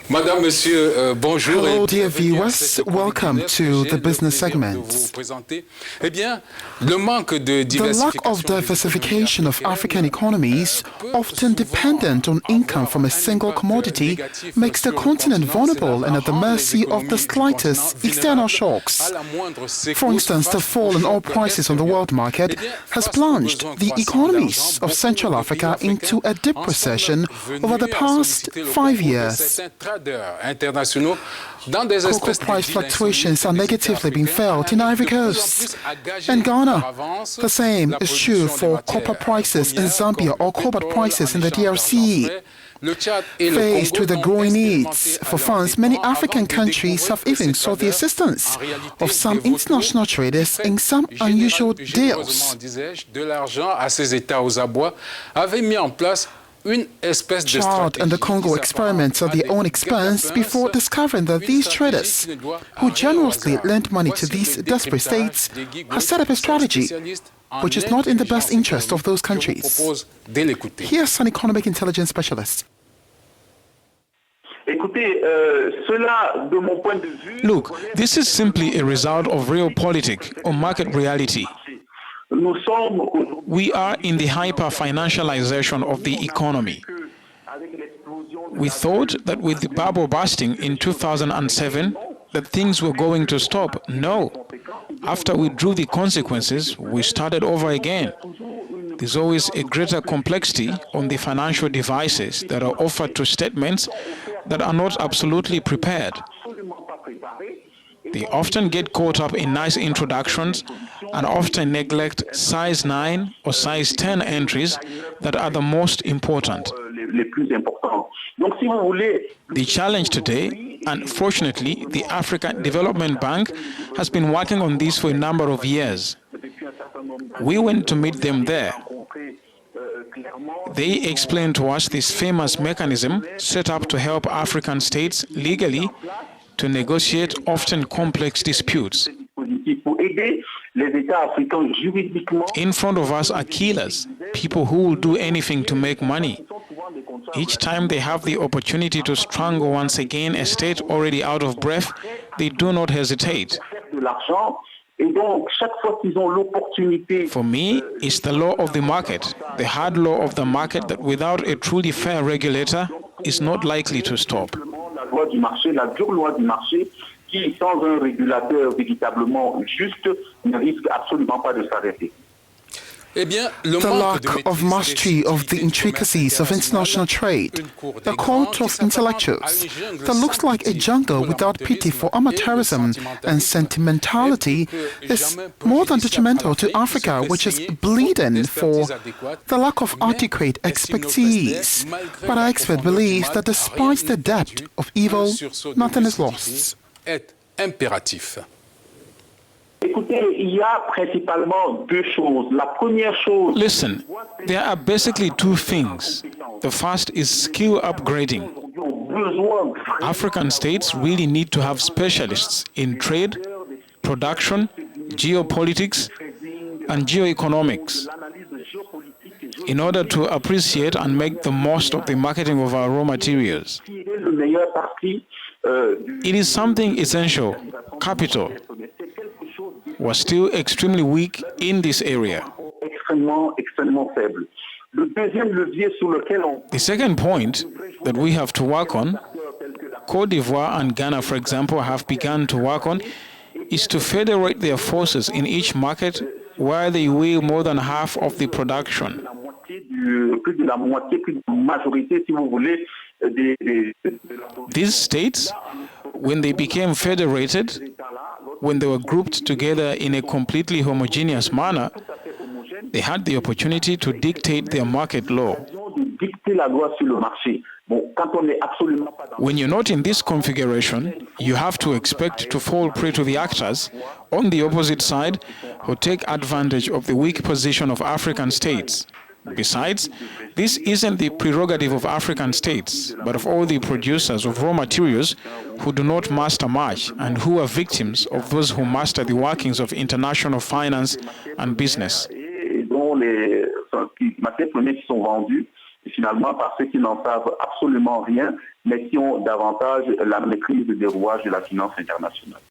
Madame, Monsieur, bonjour. Hello, dear viewers. Welcome to the business segment. The lack of diversification of African economies, often dependent on income from a single commodity, makes the continent vulnerable and at the mercy of the slightest external shocks. For instance, the fall in oil prices on the world market has plunged the economies of Central Africa into a deep recession over the past 5 years. Cocoa price fluctuations are negatively being felt in Ivory Coast and Ghana. The same is true for copper prices in Zambia or cobalt prices in the DRC. Faced with the growing needs for funds, many African countries have even sought the assistance of some international traders in some unusual deals. Chad and the Congo experiments at their own expense before discovering that these traders, who generously lend money to these desperate states, have set up a strategy which is not in the best interest of those countries. Here's an economic intelligence specialist. Look, this is simply a result of realpolitik or market reality. We are in the hyper-financialization of the economy. We thought that with the bubble bursting in 2007 that things were going to stop. No. After we drew the consequences, we started over again. There's always a greater complexity on the financial devices that are offered to statements that are not absolutely prepared. They often get caught up in nice introductions and often neglect size 9 or size 10 entries that are the most important. The challenge today, and fortunately, the African Development Bank has been working on this for a number of years. We went to meet them there. They explained to us this famous mechanism set up to help African states legally to negotiate often complex disputes. In front of us are killers, people who will do anything to make money. Each time they have the opportunity to strangle once again a state already out of breath, they do not hesitate. For me, it's the law of the market, the hard law of the market that without a truly fair regulator is not likely to stop. Qui, sans un régulateur véritablement juste, ne risque absolument pas de s'arrêter. The lack of mastery of the intricacies of international trade, a cult of intellectuals that looks like a jungle without pity for amateurism and sentimentality is more than detrimental to Africa, which is bleeding for the lack of adequate expertise. But our expert believes that despite the depth of evil, nothing is lost. Listen, there are basically two things. The first is skill upgrading. African states really need to have specialists in trade, production, geopolitics, and geoeconomics in order to appreciate and make the most of the marketing of our raw materials. It is something essential. Capital was still extremely weak in this area. The second point that we have to work on, Côte d'Ivoire and Ghana, for example, have begun to work on, is to federate their forces in each market where they weigh more than half of the production. These states, when they became federated, when they were grouped together in a completely homogeneous manner, they had the opportunity to dictate their market law. When you're not in this configuration, you have to expect to fall prey to the actors on the opposite side who take advantage of the weak position of African states. Besides, this isn't the prerogative of African states, but of all the producers of raw materials who do not master much and who are victims of those who master the workings of international finance and business. finalement par ceux qui n'en savent absolument rien, mais qui ont davantage la maîtrise des rouages de la finance internationale.